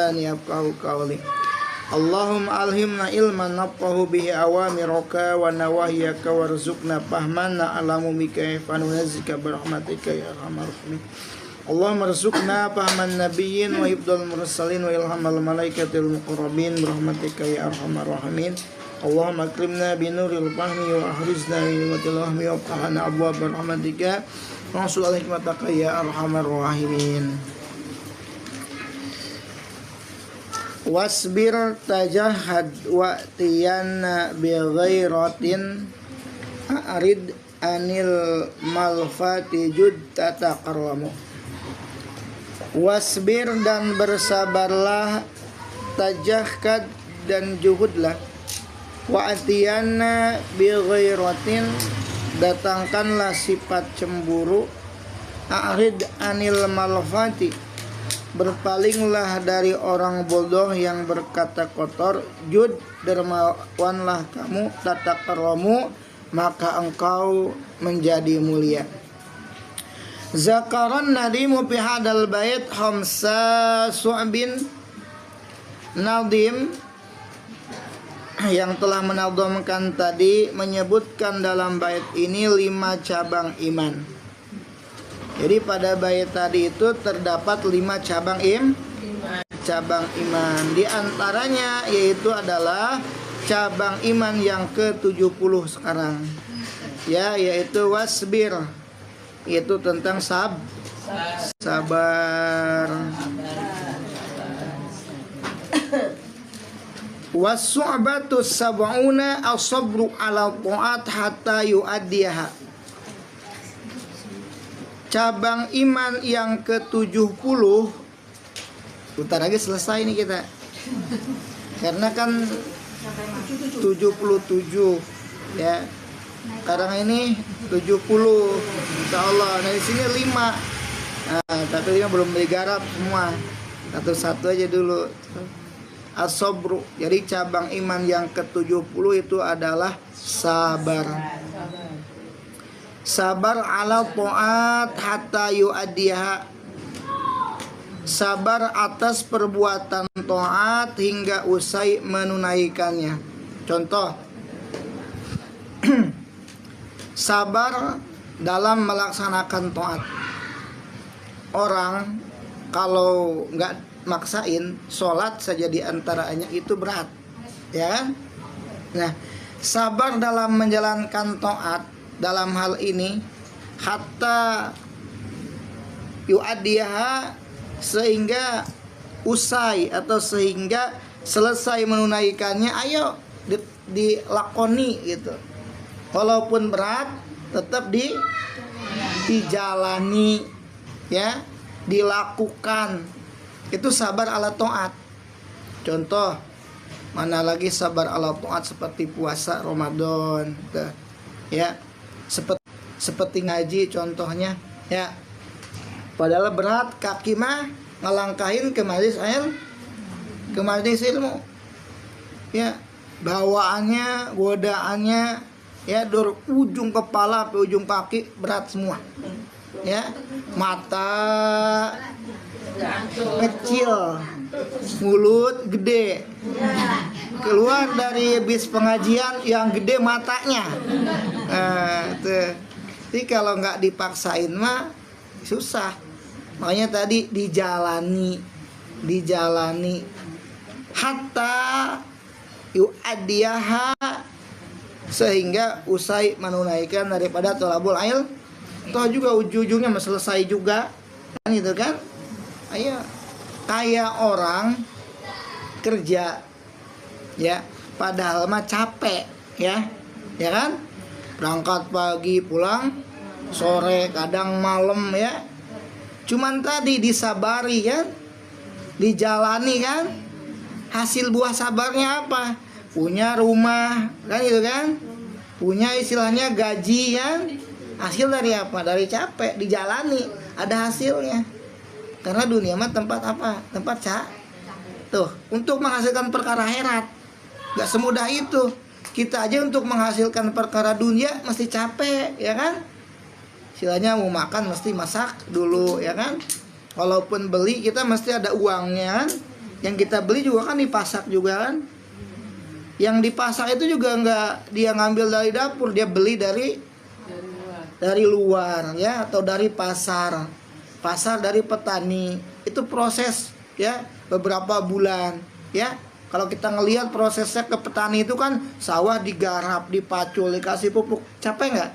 lisani yafqahu qawli. Allahumma alhimna ilman nafqahu bihi awamiraka wa nawahiyaka warzuqna fahman na'lamu bika fanunazzika birahmatika ya arhamar rahimin. Allahumma rzuqna fahman nabiyyin wa hifdzal mursalin wa ilhamal malaikatil muqarrabin birahmatika ya arhamar rahimin. Allahumma akrimna binuril fahmi wa ahrizna min numatil wahmi wa ftahna abwaab rahmatika wa ansul hikmataka ya arhamar rahimin. Wasbir tajahad wa tiyana bi ghairatin a'rid anil malfati jud tataqarramu. Wasbir dan bersabarlah, tajahad dan juhudlah, wa atiyana bi ghairatin datangkanlah sifat cemburu, a'rid anil malfati berpalinglah dari orang bodoh yang berkata kotor, jud dermawanlah kamu, tataqarramu maka engkau menjadi mulia. Zakaran nadimu fi hadal bait khamsa su'bin, nadim yang telah menadhamkan tadi menyebutkan dalam bait ini 5 cabang iman. Jadi pada bait tadi itu terdapat 5 cabang cabang iman. Di antaranya yaitu adalah cabang iman yang ke-70 sekarang. Ya, yaitu wasbir. Itu tentang sabar. Was-su'batu sab'una as-sabru 'ala ta'at hatta yu'addiha. Cabang iman yang ke-70, bentar lagi selesai nih kita. Karena kan 77 ya. Sekarang ini 70 insyaallah. Nah di sini 5. Nah, tapi 5 belum digarap semua. Satu-satu aja dulu. As-sabru. Jadi cabang iman yang ke-70 itu adalah sabar. Sabar ala ta'at hatta yu'addiha. Sabar atas perbuatan ta'at hingga usai menunaikannya. Contoh, sabar dalam melaksanakan ta'at. Orang kalau nggak maksain, sholat saja diantaranya itu berat, ya kan? Nah, sabar dalam menjalankan ta'at dalam hal ini hatta yu'addiha, sehingga usai atau sehingga selesai menunaikannya, ayo dilakoni gitu. Walaupun berat tetap dijalani ya, dilakukan. Itu sabar ala ta'at. Contoh, mana lagi sabar ala ta'at seperti puasa Ramadan gitu. Ya, seperti ngaji contohnya ya. Padahal berat kaki mah ngelangkahin ke majelis ilmu ya, bawaannya, godaannya ya, dari ujung kepala sampai ujung kaki berat semua ya. Mata kecil, mulut gede, keluar dari bis pengajian yang gede matanya. Tuh. Jadi kalau nggak dipaksain mah susah. Makanya tadi dijalani hatta yu'addiyaha, sehingga usai menunaikan daripada thalabul ilm. Toh juga ujung-ujungnya selesai juga kan, itu kan. Ayo, kayak orang kerja ya, padahal mah capek ya kan, berangkat pagi pulang sore, kadang malam ya. Cuman tadi disabari kan, dijalani kan. Hasil buah sabarnya apa? Punya rumah kan, itu kan, punya istilahnya gaji kan. Hasil dari apa? Dari capek, dijalani, ada hasilnya. Karena dunia mah tempat apa? Tempat tuh, untuk menghasilkan perkara akhirat gak semudah itu. Kita aja untuk menghasilkan perkara dunia mesti capek, ya kan? Istilahnya mau makan mesti masak dulu, ya kan? Walaupun beli kita mesti ada uangnya kan? Yang kita beli juga kan dipasak juga kan. Yang dipasak itu juga nggak dia ngambil dari dapur, dia beli dari luar ya, atau dari pasar dari petani. Itu proses ya beberapa bulan ya. Kalau kita ngelihat prosesnya ke petani itu kan sawah digarap, dipacul, dikasih pupuk, capek nggak?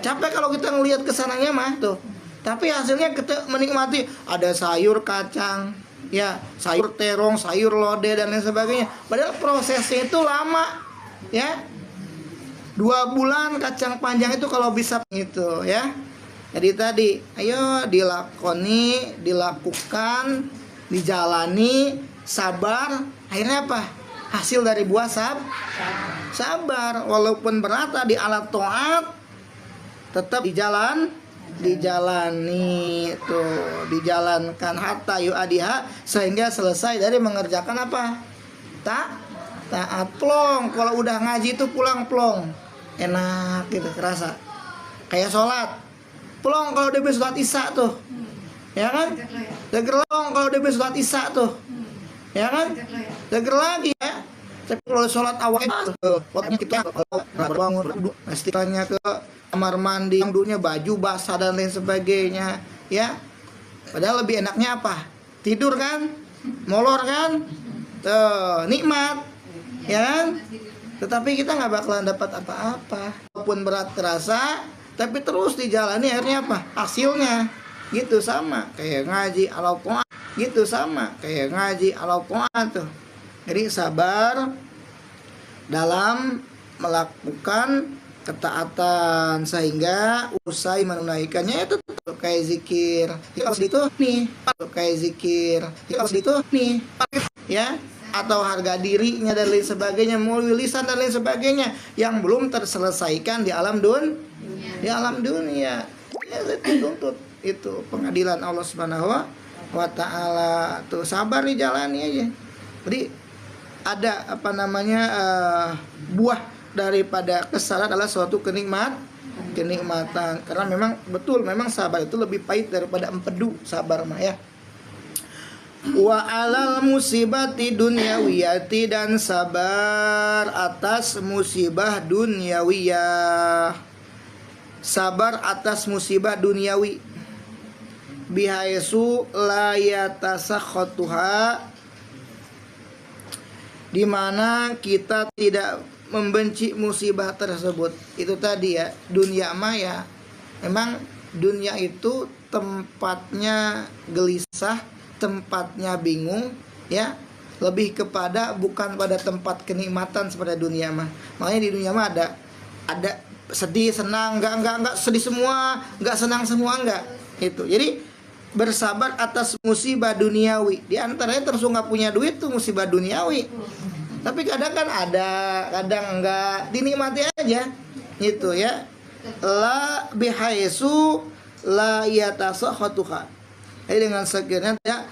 Capek kalau kita ngelihat kesananya mah tuh. Tapi hasilnya kita menikmati, ada sayur kacang ya, sayur terong, sayur lodeh dan lain sebagainya. Padahal prosesnya itu lama ya. 2 bulan kacang panjang itu kalau bisa gitu ya. Jadi tadi ayo dilakukan, dijalani, sabar. Akhirnya apa? Hasil dari buah sabar. Walaupun berat di alat taat, tetap dijalani tuh, dijalankan hatta yu'adiha, sehingga selesai dari mengerjakan apa? Taat. Plong. Kalau udah ngaji itu pulang plong, enak gitu, kerasa kayak sholat. Plong kalau udah habis sholat isya tuh, ya kan? Seger kalau udah habis sholat isya tuh, ya kan? Seger lagi ya. Tapi kalau sholat awal waktunya kita bangun, pastikannya ke kamar mandi, dunia baju basah dan lain sebagainya ya. Padahal lebih enaknya apa? Tidur kan, molor kan, tuh nikmat ya kan. Tetapi kita nggak bakalan dapat apa-apa. Walaupun berat terasa, tapi terus dijalani, akhirnya apa? Hasilnya gitu sama kayak ngaji al-Qur'an, gitu sama kayak ngaji al-Qur'an tuh. Jadi sabar dalam melakukan ketaatan, sehingga usai menunaikannya itu kayak zikir. Kalau itu nih, kayak zikir. Kalau itu nih, ya, atau harga dirinya dan lain sebagainya, mulut lisan dan lain sebagainya yang belum terselesaikan di alam dunia. Ya, itu tuntut itu pengadilan Allah Subhanahu wa taala. Tuh sabar dijalani aja. Jadi ada apa namanya buah daripada kesalahan adalah suatu kenikmatan. Karena memang sabar itu lebih pahit daripada empedu, sabar mah ya. Wa alal musibati dunyawiyati, dan sabar atas musibah dunyawiyah. Sabar atas musibah duniawi. Bihaisu la yatasakhatuha, di mana kita tidak membenci musibah tersebut. Itu tadi ya, dunia maya. Memang dunia itu tempatnya gelisah, tempatnya bingung ya. Lebih kepada bukan pada tempat kenikmatan seperti dunia mah. Makanya di dunia mah ada sedih, senang, enggak sedih semua, enggak senang semua, enggak. Itu. Jadi bersabar atas musibah duniawi. Di antaranya terus nggak punya duit tuh musibah duniawi. Tapi kadang kan ada, kadang enggak, dinikmati aja gitu ya. La bihaisu la yatasakhatuha. Jadi dengan sekiranya tidak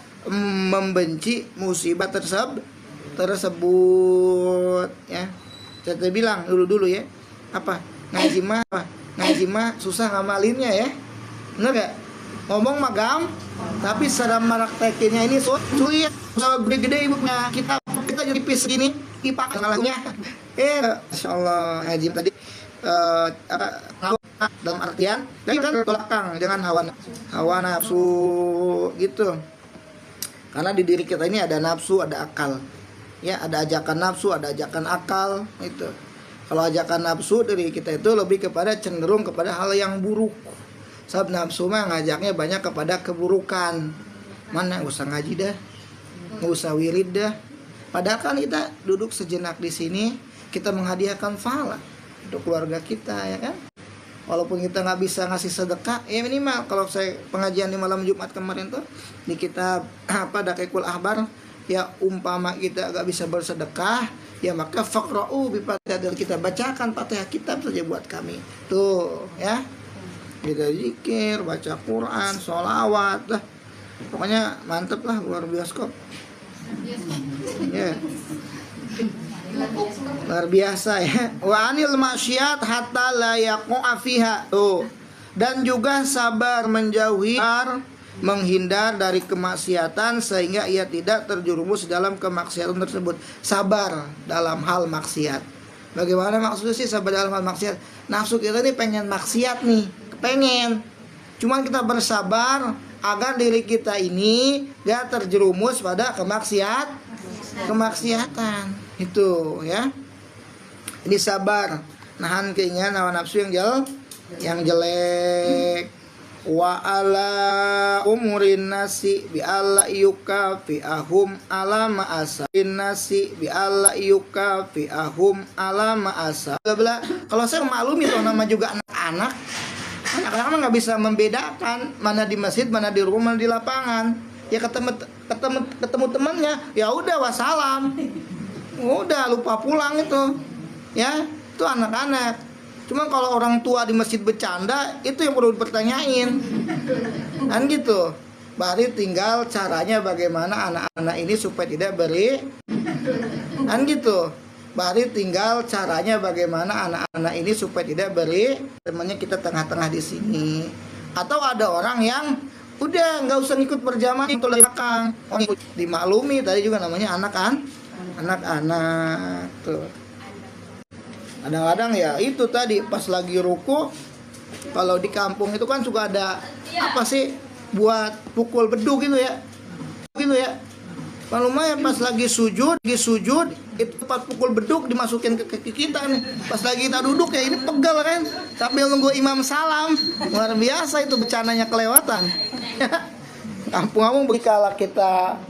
membenci musibah tersebut ya. Saya bilang dulu ya, apa? Ngaji mah susah ngamalinnya ya. Benar gak? Ngomong mah tapi secara meraktekinnya ini sulit. Usaha gede-gede ibunya kita jadi pis gini ipak salahnya. Insyaallah ngaji tadi dalam artian kan belakang dengan hawa nafsu gitu. Karena di diri kita ini ada nafsu, ada akal. Ya, ada ajakan nafsu, ada ajakan akal itu. Kalau ajakan nafsu dari kita itu lebih kepada cenderung kepada hal yang buruk. Sebab nafsu mah ngajaknya banyak kepada keburukan. Mana nggak usah ngaji dah, nggak usah wirid dah. Padahal kan kita duduk sejenak di sini, kita menghadiahkan pahala untuk keluarga kita ya kan. Walaupun kita nggak bisa ngasih sedekah, ya minimal kalau saya pengajian di malam Jumat kemarin tuh di kitab Daqaiqul Ahbar, ya umpama kita nggak bisa bersedekah, ya maka faqra'u bi Fatihah, kita bacakan Fatihah kitab saja buat kami. Tuh ya. Kita zikir, baca Quran, sholawat lah. Pokoknya mantep lah, luar bioskop. Ya. Luar biasa ya. Wa anil maksiat hatta la yaqa fiha. Tuh. Dan juga sabar menjauhi menghindar dari kemaksiatan sehingga ia tidak terjerumus dalam kemaksiatan tersebut. Sabar dalam hal maksiat. Bagaimana maksudnya sih sabar dalam hal maksiat? Nafsu kita ini pengen maksiat nih, pengen. Cuman kita bersabar agar diri kita ini gak terjerumus pada kemaksiatan. Itu ya. Ini sabar, nahan keinginan hawa nafsu yang jelek. Wa ala umurin nasi bi alla yukafi ahum ala ma'asa nasi bi alla yukafi ahum ala ma'asa. Kalau saya maklumi itu nama juga anak-anak nggak bisa membedakan mana di masjid, mana di rumah, mana di lapangan. Ya ketemu temannya, ya udah wassalam, udah lupa pulang itu, ya itu anak-anak. Cuma kalau orang tua di masjid bercanda, itu yang perlu dipertanyain. Kan gitu. Berarti tinggal caranya bagaimana anak-anak ini supaya tidak kan gitu. Berarti tinggal caranya bagaimana anak-anak ini supaya tidak temannya kita tengah-tengah di sini. Atau ada orang yang udah nggak usah ngikut berjamaah itu belakang. Dimaklumi tadi juga namanya anak-anak tuh. Kadang-kadang ya itu tadi pas lagi ruku, kalau di kampung itu kan juga ada apa sih buat pukul beduk gitu ya. Lumayan pas lagi sujud itu pas pukul beduk dimasukin ke kaki kita nih. Pas lagi kita duduk ya ini pegal kan sambil nunggu imam salam. Luar biasa itu becananya kelewatan. Kampung-kampung kalau kita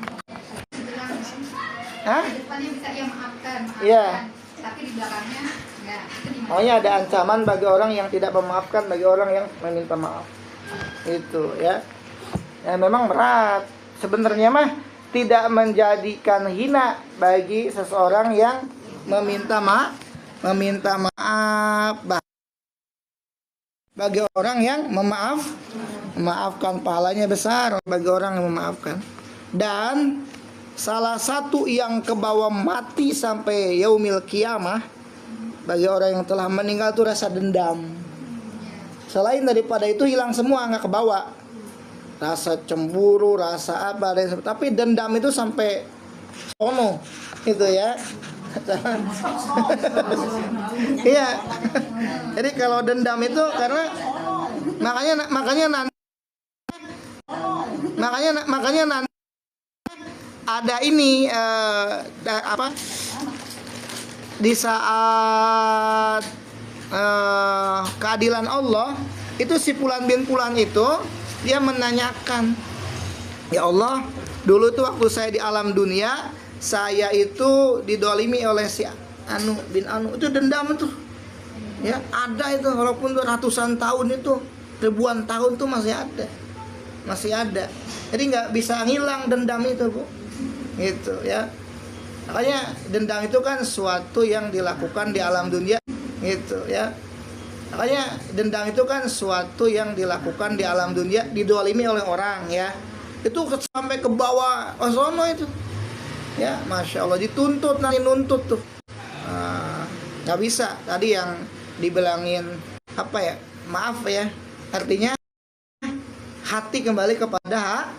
depannya bisa ya maafkan. Iya. Tapi di belakangnya enggak. Makanya ada ancaman bagi orang yang tidak memaafkan, bagi orang yang meminta maaf. Itu ya. Ya memang berat. Sebenarnya mah tidak menjadikan hina bagi seseorang yang meminta maaf. Bagi orang yang memaafkan pahalanya besar bagi orang yang memaafkan. Dan salah satu yang kebawa mati sampai yaumil kiamah bagi orang yang telah meninggal itu rasa dendam. Selain daripada itu hilang semua, nggak kebawa. Rasa cemburu, rasa apa, tapi dendam itu sampai sono itu ya. Iya. Jadi kalau dendam itu karena makanya nanti ada ini di saat keadilan Allah itu si Fulan bin Fulan itu dia menanyakan, ya Allah, dulu tuh waktu saya di alam dunia saya itu didolimi oleh si Anu bin Anu, itu dendam tuh ya ada itu, walaupun tuh ratusan tahun itu ribuan tahun tuh masih ada, jadi nggak bisa ngilang dendam itu Bu, gitu ya. Makanya dendam itu kan suatu yang dilakukan di alam dunia, gitu ya. Makanya dendam itu kan suatu yang dilakukan di alam dunia, didolimi oleh orang ya. Itu sampai ke bawah sono itu. Ya, Masya Allah, dituntut, nanti nuntut tuh. Nggak bisa. Tadi yang dibilangin apa ya? Maaf ya. Artinya hati kembali kepada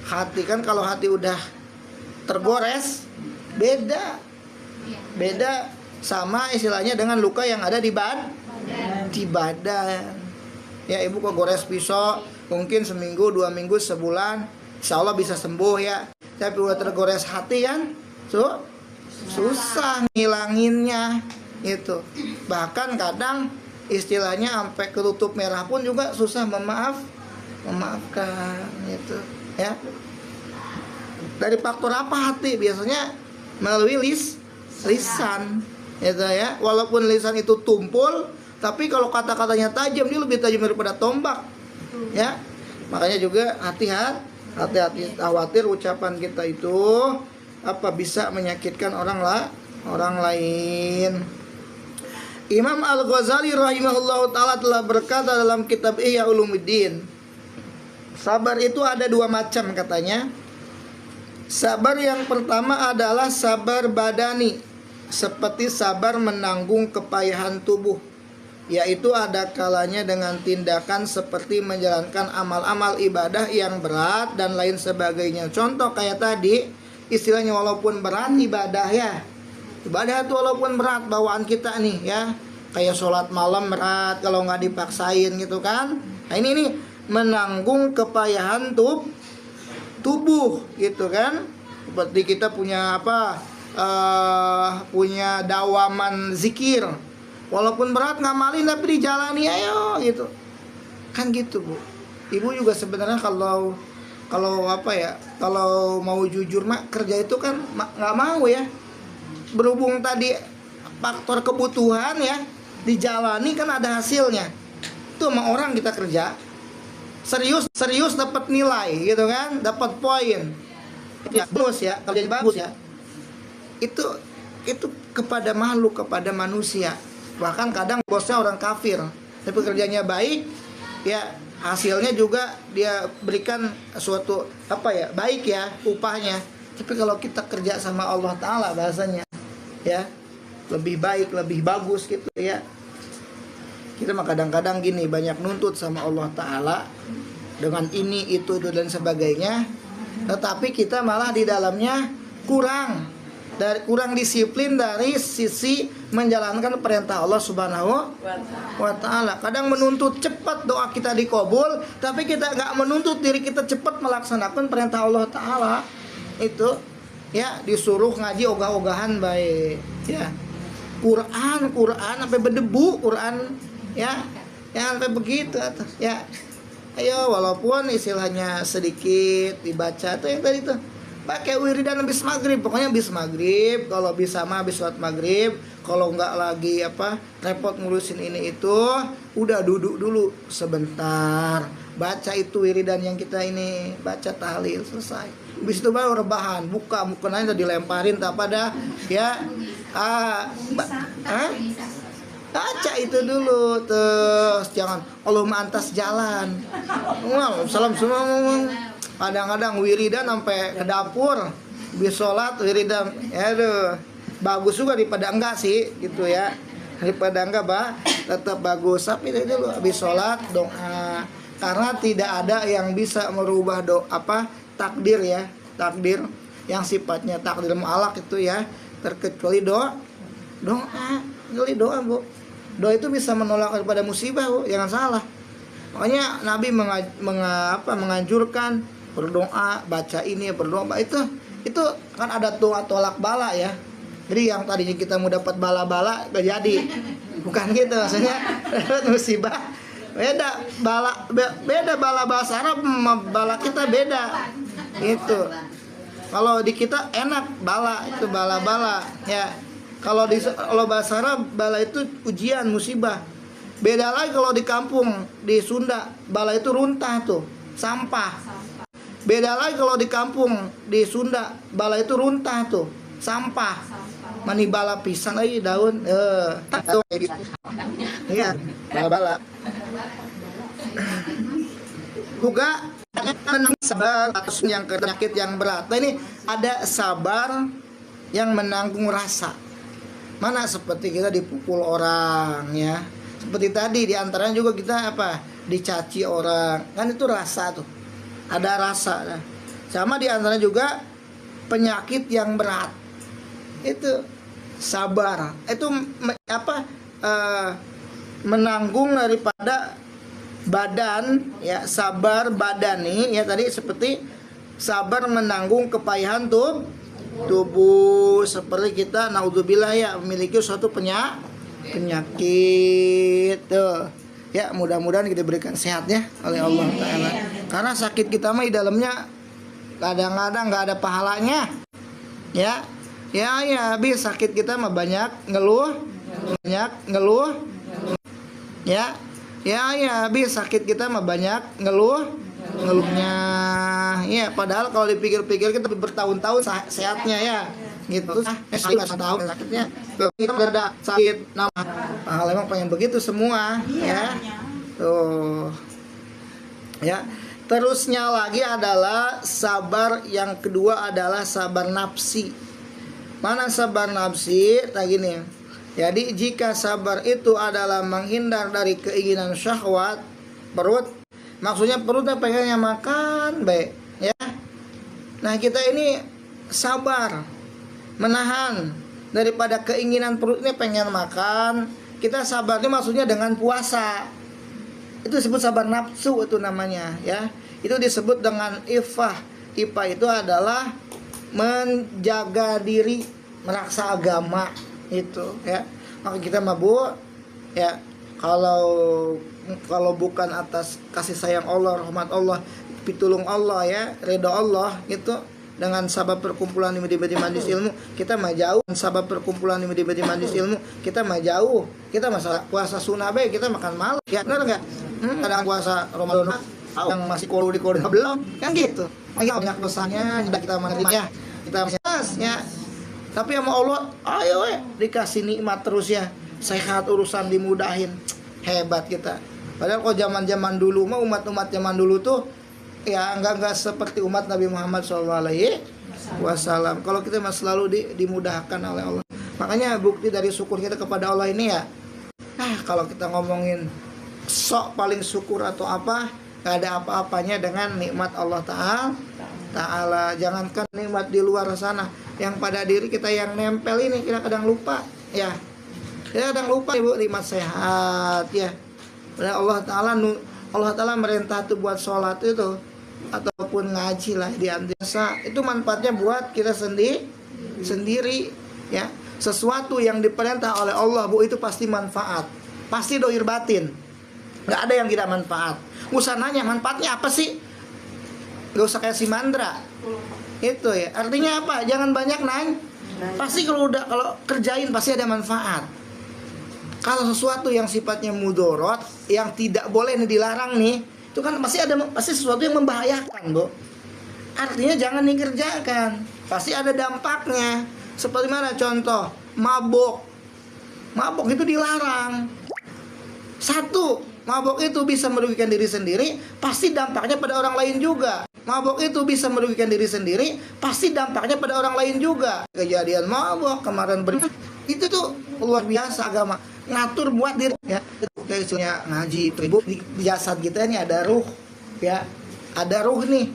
hati. Kan kalau hati udah tergores, beda sama istilahnya dengan luka yang ada di badan. Ya, ibu kok gores pisau mungkin seminggu, 2 minggu, sebulan, insya Allah bisa sembuh ya. Tapi udah tergores hati kan, susah ngilanginnya itu. Bahkan kadang istilahnya sampai ketutup merah pun juga susah memaafkan itu ya. Dari faktor apa hati? Biasanya melalui lisan gitu ya. Walaupun lisan itu tumpul, tapi kalau kata-katanya tajam, dia lebih tajam daripada tombak ya. Makanya juga hati-hati, khawatir ucapan kita itu bisa menyakitkan orang lain. Imam Al-Ghazali rahimahullah ta'ala telah berkata dalam kitab Ihya Ulumuddin, sabar itu ada 2 macam katanya. Sabar yang pertama adalah sabar badani, seperti sabar menanggung kepayahan tubuh. yaitu ada kalanya dengan tindakan seperti menjalankan amal-amal ibadah yang berat dan lain sebagainya. Contoh kayak tadi, istilahnya walaupun berat ibadah ya. Ibadah itu walaupun berat bawaan kita nih ya. Kayak sholat malam berat kalau nggak dipaksain gitu kan. Nah ini nih menanggung kepayahan tubuh gitu kan. Seperti kita punya punya dawaman zikir. Walaupun berat ngamalin tapi dijalani ayo gitu. Kan gitu, Bu. Ibu juga sebenarnya kalau kalau mau jujur mak kerja itu kan nggak mau ya. Berhubung tadi faktor kebutuhan ya, dijalani kan ada hasilnya. Itu sama orang kita kerja serius dapat nilai gitu kan, dapat poin. Ya bagus ya, kerjanya bagus ya. Itu kepada makhluk, kepada manusia. Bahkan kadang bosnya orang kafir, tapi kerjanya baik, ya hasilnya juga dia berikan suatu baik ya upahnya. Tapi kalau kita kerja sama Allah Ta'ala bahasanya ya lebih baik, lebih bagus gitu ya. Kita mah kadang-kadang gini banyak nuntut sama Allah Ta'ala dengan ini itu dan sebagainya, tetapi kita malah di dalamnya kurang disiplin dari sisi menjalankan perintah Allah Subhanahu wa Ta'ala. Kadang menuntut cepat doa kita dikabul, tapi kita nggak menuntut diri kita cepat melaksanakan perintah Allah Ta'ala. Itu ya disuruh ngaji ogah-ogahan baik ya. Quran sampai berdebu Quran ya sampai begitu atas ya. Ayo walaupun istilahnya sedikit dibaca tuh yang tadi tuh pakai wiridan habis maghrib, pokoknya habis maghrib, kalau bisa mah habis sholat maghrib, kalau nggak lagi repot ngurusin ini itu, udah duduk dulu sebentar, baca itu wiridan yang kita ini, baca tahlil selesai, habis itu baru rebahan, buka mukenanya dilemparin tak pada ya, baca itu dulu, terus jangan Allahumma antas jalan, salam semua. Kadang-kadang wiridan sampai ke dapur, habis sholat wiridan, aduh, bagus juga daripada enggak sih, gitu ya. Daripada enggak, tetap bagus. Tapi dulu habis sholat doa, karena tidak ada yang bisa merubah takdir ya, takdir yang sifatnya takdir mu'alaq itu ya, terkecuali doa, Bu. Doa itu bisa menolak daripada musibah, Bu, jangan salah. Makanya Nabi menganjurkan berdoa, baca ini, berdoa itu kan ada doa tolak bala ya. Jadi yang tadinya kita mau dapat bala-bala gak jadi. Bukan gitu maksudnya. Musibah beda bala bahasa Arab sama bala kita beda. Itu. Kalau di kita enak bala itu bala-bala ya. Kalau bahasa Arab bala itu ujian, musibah. Beda lagi kalau di kampung di Sunda bala itu runtah tuh, sampah. Beda lagi kalau di kampung di Sunda bala itu runtah tuh, sampah. Mani bala pisang lagi daun. Iya, bala-bala. Juga menang sabar atas yang penyakit yang berat. Nah, ini ada sabar yang menanggung rasa. Mana seperti kita dipukul orang ya. Seperti tadi diantaranya juga kita dicaci orang. Kan itu rasa tuh. Ada rasa. Sama diantaranya juga penyakit yang berat. Itu sabar. Itu menanggung daripada badan ya, sabar badani ya tadi seperti sabar menanggung kepayahan tubuh seperti kita naudzubillah ya memiliki suatu penyakit tuh. Ya mudah-mudahan kita berikan sehatnya oleh Allah Ta'ala. Karena sakit kita mah di dalamnya kadang-kadang nggak ada pahalanya. Ya habis sakit kita mah banyak ngeluh. Ya habis sakit kita mah banyak ngeluhnya. Ya padahal kalau dipikir-pikir kita bertahun-tahun sehatnya ya. Gitu. Tahun sakitnya. Kita ada sakit nama. Emang pengen begitu semua ya. Tuh. Ya. Terusnya lagi adalah sabar yang kedua adalah sabar nafsi. Mana sabar nafsi? Nah gini. Jadi jika sabar itu adalah menghindar dari keinginan syahwat perut, maksudnya perutnya pengennya makan baik ya. Nah kita ini sabar menahan daripada keinginan perutnya pengen makan. Kita sabarnya maksudnya dengan puasa. Itu disebut sabar nafsu itu namanya ya. Itu disebut dengan ifah. Ifah itu adalah menjaga diri, meraksa agama itu ya. Maka kita mabuk ya, kalau bukan atas kasih sayang Allah, rahmat Allah, pitulung Allah ya, ridha Allah gitu, dengan sabab perkumpulan di majlis ilmu kita mah jauh. Sabab perkumpulan di majlis ilmu kita mah jauh. Kita masalah puasa sunnah bae kita makan malam ya, benar enggak? Kadang puasa Ramadan yang masih di belum kan gitu. Lagi banyak dosanya sudah kita menerima ya. Kita ya. Tapi sama Allah, ayo dikasih nikmat terus ya. Sehat, urusan dimudahin. Hebat kita. Padahal kok zaman-zaman dulu mah, umat-umat zaman dulu tuh ya enggak seperti umat Nabi Muhammad SAW. Kalau kita mah selalu dimudahkan oleh Allah. Makanya bukti dari syukur kita kepada Allah ini ya. Kalau kita ngomongin sok paling syukur atau apa, gak ada apa-apanya dengan nikmat Allah Ta'ala. Jangankan nikmat di luar sana, yang pada diri kita yang nempel ini kita kadang lupa ya. Kita kadang lupa ibu nikmat sehat ya. Padahal Allah Ta'ala merintah tuh buat sholat itu ataupun ngaji lah di antara itu manfaatnya buat kita sendiri ya. Sesuatu yang diperintah oleh Allah bu itu pasti manfaat, pasti dohir batin. Nggak ada yang tidak manfaat. Nggak usah nanya manfaatnya apa sih, nggak usah kayak si Mandra itu ya. Artinya apa? Jangan banyak nanya. Pasti kalau kerjain pasti ada manfaat. Kalau sesuatu yang sifatnya mudorot, yang tidak boleh nih, dilarang nih, itu kan pasti sesuatu yang membahayakan bu. Artinya jangan dikerjakan, pasti ada dampaknya. Seperti mana contoh mabok itu dilarang. Satu, mabok itu bisa merugikan diri sendiri, pasti dampaknya pada orang lain juga. Mabok itu bisa merugikan diri sendiri, pasti dampaknya pada orang lain juga. Kejadian mabok kemarin itu tuh luar biasa agama ngatur buat diri ya. Kayak misalnya ngaji ibu di jasad kita ini ada ruh ya, ada ruh nih.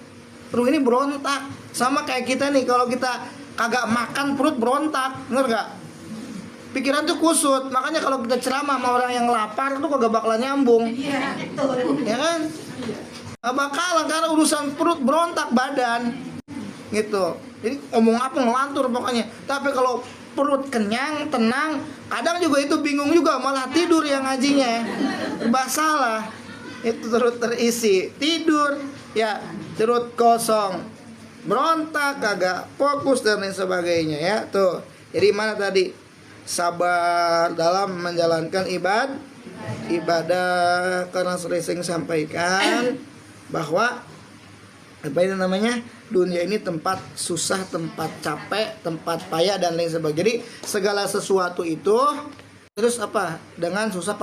Ruh ini berontak sama kayak kita nih, kalau kita kagak makan perut berontak, bener gak? Pikiran tuh kusut. Makanya kalau kita ceramah sama orang yang lapar tuh kagak bakalan nyambung. Ya kan? Gak bakalan, karena urusan perut berontak badan gitu. Jadi ngomong apa ngelantur pokoknya. Tapi kalau perut kenyang, tenang, kadang juga itu bingung juga, malah tidur yang ngajinya. Masalah itu terus terisi, tidur ya, perut kosong, berontak, kagak fokus dan lain sebagainya ya. Tuh. Jadi mana tadi? Sabar dalam menjalankan ibadah, karena sering sampaikan bahwa apa itu namanya, dunia ini tempat susah, tempat capek, tempat payah dan lain sebagainya. Jadi segala sesuatu itu terus apa, dengan susah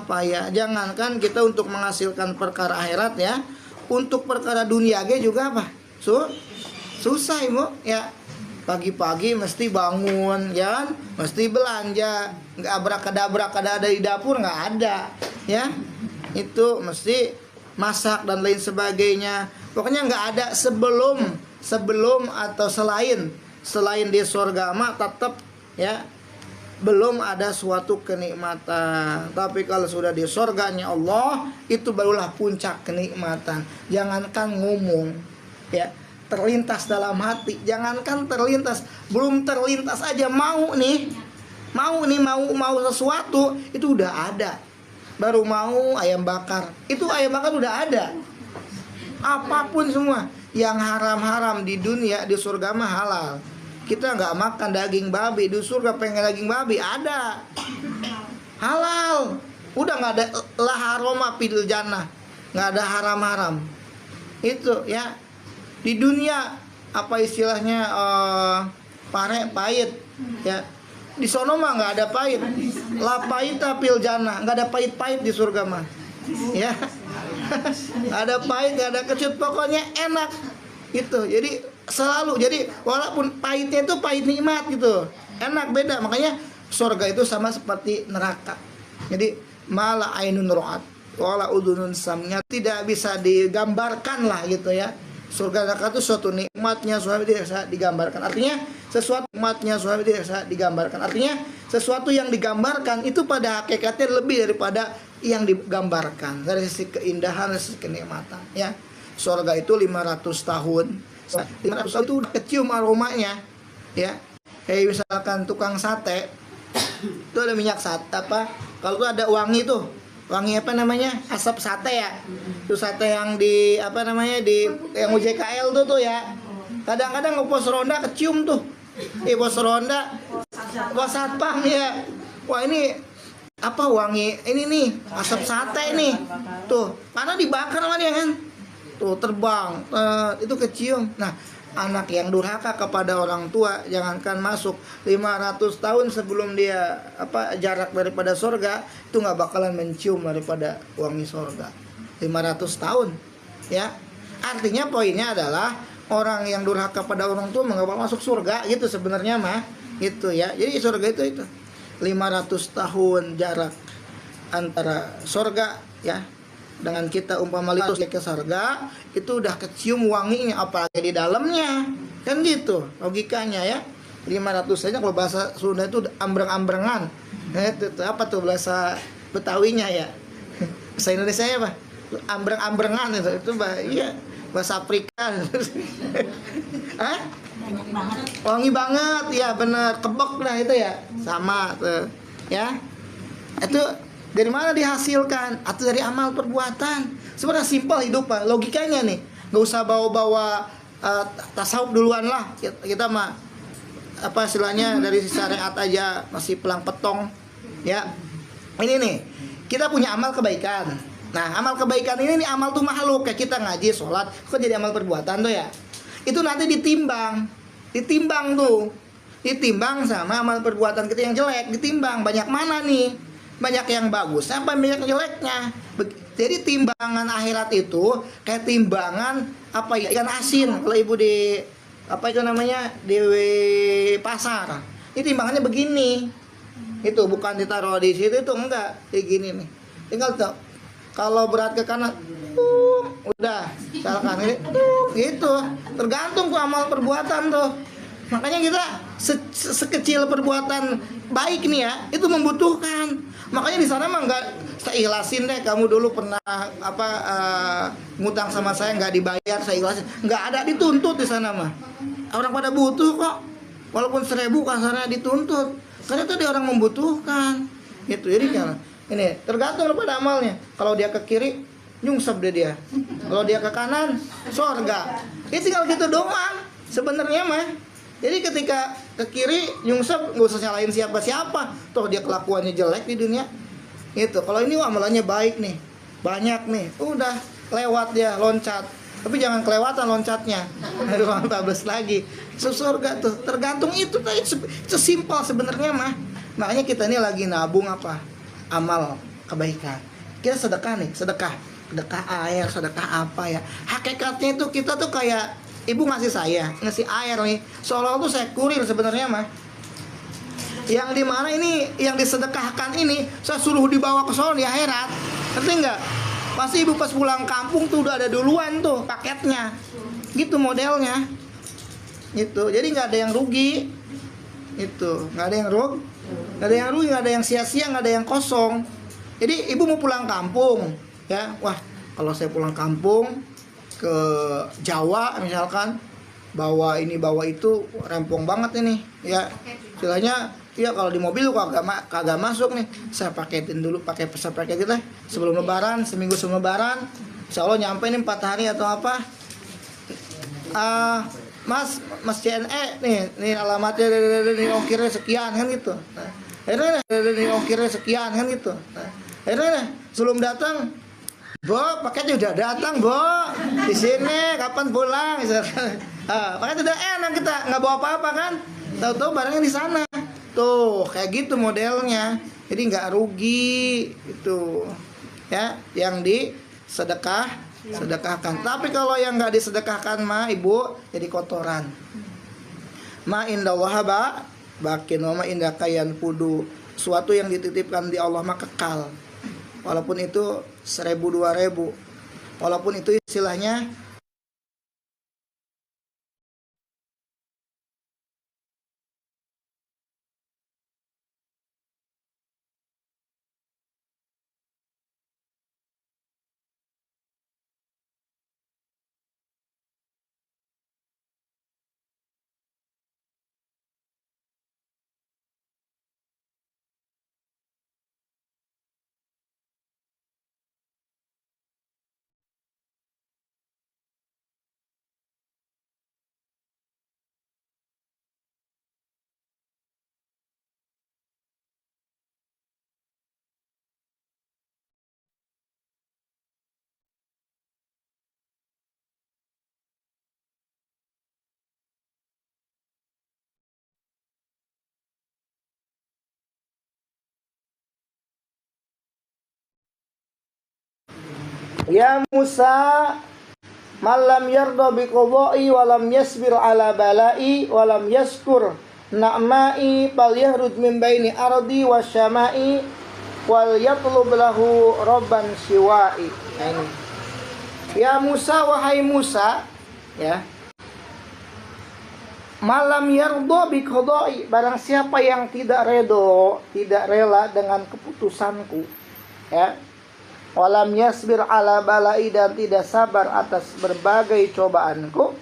payah. Jangankan kita untuk menghasilkan perkara akhirat ya, untuk perkara dunia juga apa susah ibu ya. Pagi-pagi mesti bangun ya, mesti belanja, nggak abrak-kadabrak ada di dapur, nggak ada ya. Itu mesti masak dan lain sebagainya. Pokoknya nggak ada sebelum atau selain di surga mah tetap ya belum ada suatu kenikmatan. Tapi kalau sudah di surganya Allah, itu barulah puncak kenikmatan. Jangankan ngomong ya, terlintas dalam hati. Jangankan terlintas, belum terlintas aja mau sesuatu itu udah ada. Baru mau ayam bakar, itu ayam bakar udah ada. Apapun semua yang haram-haram di dunia, di surga mah halal. Kita nggak makan daging babi, di surga pengen daging babi ada, halal. Udah nggak ada la haroma fil jannah, nggak ada haram-haram. Itu ya. Di dunia apa istilahnya pahit ya. Di sono mah nggak ada pahit. La pahita fil jannah, nggak ada pahit-pahit di surga mah. Ya. Nggak ada pahit, nggak ada kecut, pokoknya enak gitu. Jadi selalu, jadi walaupun pahitnya itu pahit nikmat gitu, enak, beda. Makanya Surga itu sama seperti neraka. Jadi mala ainun ra'at wala udunun samnya, tidak bisa digambarkan lah gitu ya. Surga neraka itu suatu nikmatnya suami tidak bisa digambarkan. Artinya sesuatu nikmatnya suami tidak bisa digambarkan. Artinya sesuatu yang digambarkan itu pada hakikatnya lebih daripada yang digambarkan dari sisi keindahan, dari sisi kenikmatan ya. Surga itu 500 tahun. 500 tahun itu udah kecium aromanya ya. Kayak misalkan tukang sate itu ada minyak sate apa? Kalau tuh ada wangi tuh. Wangi apa namanya? Asap sate ya. Itu sate yang di apa namanya? Di yang UJKL tuh ya. Kadang-kadang ke pos ronda kecium tuh. Pos ronda pos satpam ya. Wah ini apa wangi ini nih asap sate nih tuh karena dibakar sama dia kan tuh terbang itu kecium. Nah anak yang durhaka kepada orang tua jangankan masuk 500 tahun sebelum dia jarak daripada surga itu nggak bakalan mencium daripada wangi surga 500 tahun ya. Artinya poinnya adalah orang yang durhaka pada orang tua nggak bakal masuk surga gitu sebenarnya mah gitu ya. Jadi surga itu 500 tahun jarak antara surga ya dengan kita umpama ke surga itu udah kecium wanginya apalagi di dalamnya kan gitu logikanya ya. 500 saja kalau bahasa Sunda itu ambreng-ambrengan itu apa tuh bahasa Betawinya ya. Bahasa Indonesia ya Pak ambreng-ambrengan itu iya bahasa Afrika. Hah? Wangi banget ya bener kebek lah itu ya sama tuh ya. Itu dari mana dihasilkan atau dari amal perbuatan. Sebenarnya simpel hidup Pak logikanya nih, nggak usah bawa-bawa tasawuf duluan lah kita mah apa istilahnya dari syariat aja masih pelang petong ya. Ini nih kita punya amal kebaikan. Nah amal kebaikan ini nih amal tuh makhluk kayak kita ngaji sholat kok jadi amal perbuatan tuh ya. Itu nanti ditimbang tuh ditimbang sama amal perbuatan kita yang jelek ditimbang banyak mana nih banyak yang bagus apa banyak yang jeleknya. Jadi timbangan akhirat itu kayak timbangan apa ya ikan asin kalau ibu di apa itu namanya di pasar ini timbangannya begini itu bukan ditaruh di situ itu enggak kayak gini nih tinggal tuh kalau berat ke kanan udah salah kanan gitu tergantung tuh amal perbuatan tuh. Makanya kita sekecil perbuatan baik nih ya itu membutuhkan. Makanya di sana mah nggak saya ikhlasin deh kamu dulu pernah ngutang sama saya nggak dibayar saya ikhlasin nggak ada dituntut di sana mah. Orang pada butuh kok walaupun 1000 kasarnya dituntut karena itu dia orang membutuhkan gitu. Jadi kan ini tergantung pada amalnya. Kalau dia ke kiri nyungsep dia. Kalau dia ke kanan surga. Ini tinggal gitu doang sebenarnya mah. Jadi ketika ke kiri nyungsep nggak usah nyalain siapa-siapa. Toh dia kelakuannya jelek di dunia. Gitu. Kalau ini amalannya baik nih. Banyak nih. Udah lewat dia loncat. Tapi jangan kelewatan loncatnya. Aduh 14 lagi. Surga tuh tergantung itu tadi sesimpel sebenarnya mah. Makanya kita ini lagi nabung apa? Amal kebaikan. Kita sedekah nih, sedekah air, sedekah apa ya. Hakikatnya itu kita tuh kayak ibu ngasih air nih. Seolah-olah tuh saya kurir sebenarnya mah. Yang dimana ini yang disedekahkan ini saya suruh dibawa ke sono di akhirat. Ngerti nggak? Pasti ibu pas pulang kampung tuh udah ada duluan tuh paketnya. Gitu modelnya. Gitu. Jadi nggak ada yang rugi. Itu nggak ada yang rugi. Nggak ada yang rugi, nggak ada yang sia-sia, nggak ada yang kosong. Jadi ibu mau pulang kampung, ya, wah kalau saya pulang kampung ke Jawa misalkan, bawa ini bawa itu rempong banget ini, ya, istilahnya, ya kalau di mobil kagak masuk nih, saya paketin dulu, pakai paket lah sebelum Lebaran, seminggu sebelum Lebaran, Insya Allah nyampe nih 4 hari atau apa, Mas CNE nih alamatnya nih ongkirnya sekian kan gitu. Akhirnya nih ongkirnya sekian kan gitu. Akhirnya sebelum datang, Bo, paketnya udah datang, Bo. Di sini kapan pulang? Paket udah enak kita nggak bawa apa-apa kan? Tahu-tahu barangnya di sana. Tuh kayak gitu modelnya. Jadi nggak rugi itu. Ya, yang sedekahkan. Tapi kalau yang nggak disedekahkan mah ibu jadi kotoran. Ma indallah bakin mama indah kayan pudu. Suatu yang dititipkan di Allah mah kekal. Walaupun itu 1000 2000. Walaupun itu istilahnya ya Musa malam yarda bi qada'i walam yasbir ala bala'i walam yaskur na'ma'i fal yahruj min baini ardi wasyama'i wal yatlub lahu rabban siwa'i. Nah ini. Ya Musa, wahai Musa, ya. Malam yarda bi qada'i, barang siapa yang tidak redo, tidak rela dengan keputusanku, ya. Walam yasbir ala balai, dan tidak sabar atas berbagai cobaanku.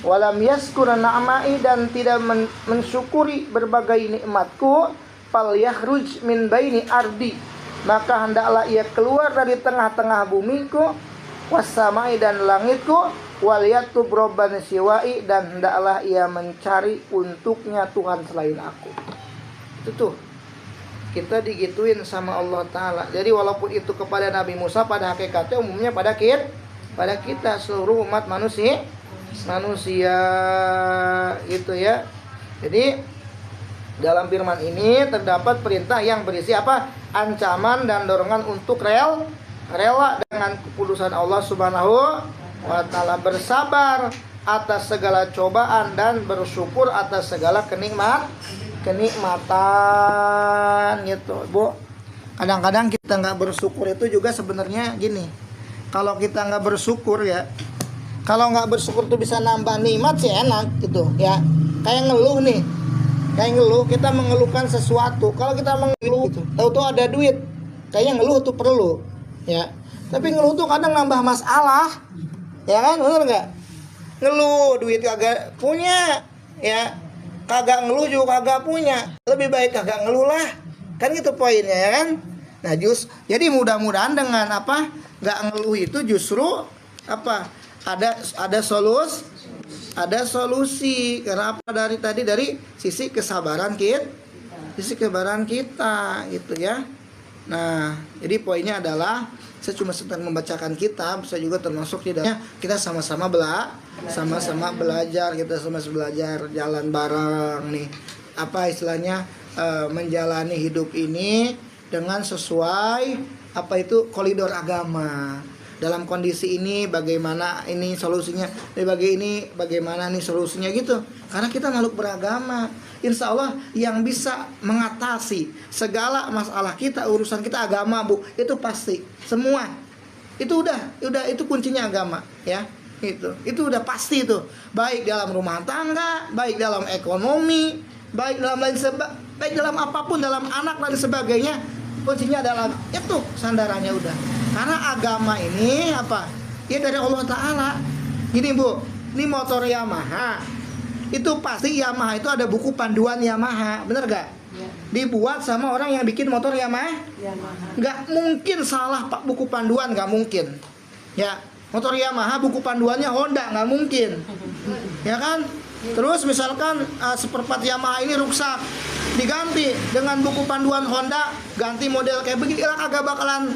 Walam yaskur na'mai, dan tidak mensyukuri berbagai nikmatku. Fal yahruj min baini ardi, maka hendaklah ia keluar dari tengah-tengah bumiku. Wassamai, dan langitku. Wal yatub robban siwai, dan hendaklah ia mencari untuknya Tuhan selain aku. Itu tuh, kita digituin sama Allah Ta'ala. Jadi walaupun itu kepada Nabi Musa, pada hakikatnya umumnya pada kita seluruh umat manusia gitu ya. Jadi dalam firman ini terdapat perintah yang berisi apa? Ancaman dan dorongan untuk rela dengan keputusan Allah Subhanahu wa Ta'ala, bersabar atas segala cobaan dan bersyukur atas segala kenikmatan gitu, Bu. Kadang-kadang kita nggak bersyukur itu juga sebenarnya gini. Kalau kita nggak bersyukur ya, kalau nggak bersyukur tuh bisa nambah nikmat sih enak gitu ya. Kayak ngeluh nih, kita mengeluhkan sesuatu. Kalau kita mengeluh, tahu-tahu ada duit, kayaknya ngeluh tuh perlu ya. Tapi ngeluh tuh kadang nambah masalah, ya kan, bener nggak? Ngeluh duit kagak punya, ya. Kagak ngeluh juga kagak punya, lebih baik kagak ngeluh lah, kan gitu poinnya ya kan. Nah jadi mudah-mudahan dengan apa, nggak ngeluh itu justru apa, ada solusi karena apa, dari sisi kesabaran kita gitu ya. Nah jadi poinnya adalah saya cuma sedang membacakan kitab, saya juga termasuk di dalamnya. Kita sama-sama belajar, kita sama-sama belajar jalan bareng nih. Apa istilahnya, menjalani hidup ini dengan sesuai apa itu koridor agama. Dalam kondisi ini bagaimana ini solusinya, bagaimana nih solusinya gitu. Karena kita makhluk beragama. Insya Allah yang bisa mengatasi segala masalah kita, urusan kita agama, Bu. Itu pasti. Semua. Itu udah itu kuncinya agama, ya. Itu udah pasti itu. Baik dalam rumah tangga, baik dalam ekonomi, baik dalam apapun, dalam anak dan sebagainya. Kuncinya adalah itu, sandarannya udah. Karena agama ini apa? Ya dari Allah Ta'ala. Gini, Bu. Ini motor Yamaha. Itu pasti Yamaha itu ada buku panduan Yamaha, bener gak? Ya. Dibuat sama orang yang bikin motor Yamaha. Gak mungkin salah Pak buku panduan, gak mungkin. Ya, motor Yamaha buku panduannya Honda, gak mungkin. Ya kan? Terus misalkan seperempat Yamaha ini rusak, diganti dengan buku panduan Honda, ganti model kayak begini, kagak bakalan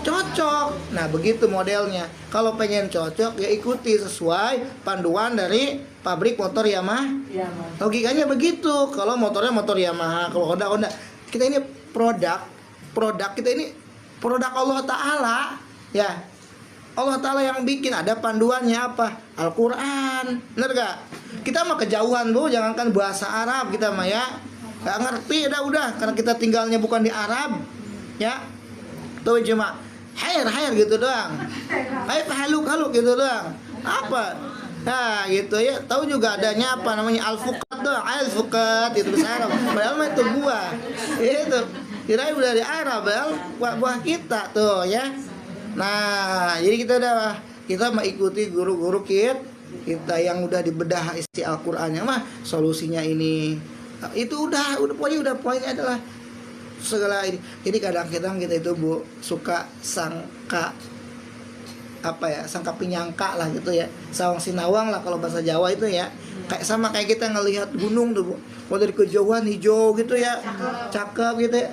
cocok. Nah begitu modelnya. Kalau pengen cocok ya ikuti sesuai panduan dari pabrik motor Yamaha. Logikanya begitu. Kalau motornya motor Yamaha, kalau Honda. Kita ini produk kita ini produk Allah Ta'ala, ya. Allah Ta'ala yang bikin, ada panduannya apa? Al-Quran, bener gak? Kita mah kejauhan Bu, jangankan bahasa Arab kita mah ya. Gak ngerti udah karena kita tinggalnya bukan di Arab. Ya. Tuh cuma hair gitu doang. Hair haluk gitu doang. Apa? Nah gitu ya. Tahu juga adanya apa namanya alfukat doang. Alfukat itu bahasa Arab. Padahal mah itu buah. Itu. Kirain udah di Arab ya. Buah kita tuh ya. Nah, jadi kita mengikuti guru-guru kita yang udah dibedah isi Al-Qur'annya mah solusinya ini. Itu udah poinnya adalah segala ini. Jadi kadang-kadang kita itu Bu suka sangka penyangka lah gitu ya. Sawang sinawang lah kalau bahasa Jawa itu ya. Kayak kita ngelihat gunung tuh Bu. Kalau dari kejauhan hijau gitu ya. Cakep gitu ya.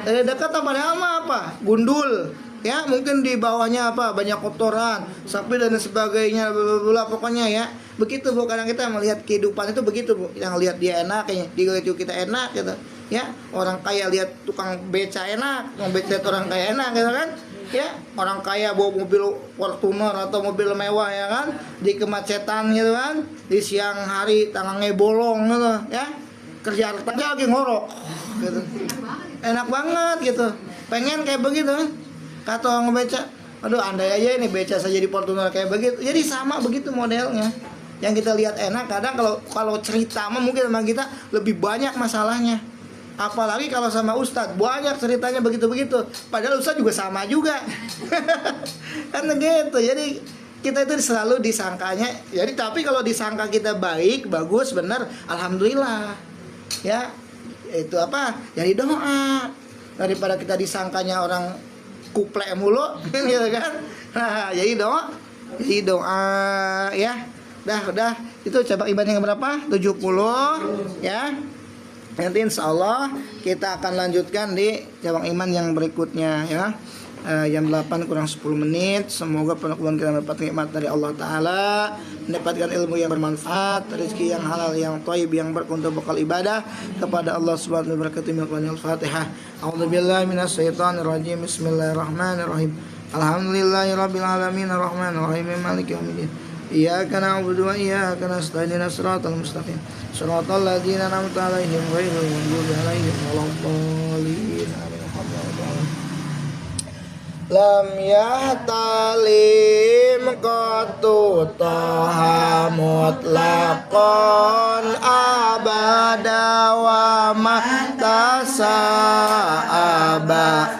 Dari dekat padahal mah apa? Gundul. Ya, mungkin di bawahnya apa? Banyak kotoran, sapi dan sebagainya, bla pokoknya ya. Begitu Bu, kadang kita melihat kehidupan itu begitu Bu. Yang lihat dia enak kayaknya, dilihat kita enak gitu. Ya, orang kaya lihat tukang beca enak, lihat orang kaya enak gitu kan. Ya, orang kaya bawa mobil Fortuner atau mobil mewah ya kan, di kemacetan gitu kan, di siang hari tangannya bolong gitu ya. Kerja lagi ngorok gitu. Enak banget gitu. Pengen kayak begitu kan. Kata orang beca, aduh andai aja ini beca saja di Fortuner kayak begitu. Jadi sama begitu modelnya. Yang kita lihat enak, kadang kalau cerita mah mungkin sama kita lebih banyak masalahnya. Apalagi kalau sama Ustadz, banyak ceritanya begitu-begitu. Padahal Ustadz juga sama juga. Kan gitu. Jadi kita itu selalu disangkanya. Jadi tapi kalau disangka kita baik, bagus, benar, alhamdulillah. Ya, itu apa? Jadi doa. Daripada kita disangkanya orang kuplek mulu gitu kan. Nah, jadi doa ya. Udah itu cabang iman yang berapa? 70 ya. Nanti insya Allah kita akan lanjutkan di cabang iman yang berikutnya ya. Jam 8 kurang 10 menit. Semoga penuh kita mendapat nikmat dari Allah Ta'ala, mendapatkan ilmu yang bermanfaat, rezeki yang halal, yang thayyib, yang berkah untuk bekal ibadah kepada Allah Subhanahu wa ta'ala. Al-Fatihah. A'udzubillahi minasyaitonirrajim. Bismillahirrahmanirrahim. Alhamdulillahirabbil alamin arrahmanir rahim maliki yaumiddin. Iyyaka na'budu wa iyyaka nasta'in ihdinas siratal mustaqim. Shiratal ladzina an'amta 'alaihim ghairil maghdubi 'alaihim waladdallin. Lam yahtalim qatu taha mutlaqan abada wa matasa aba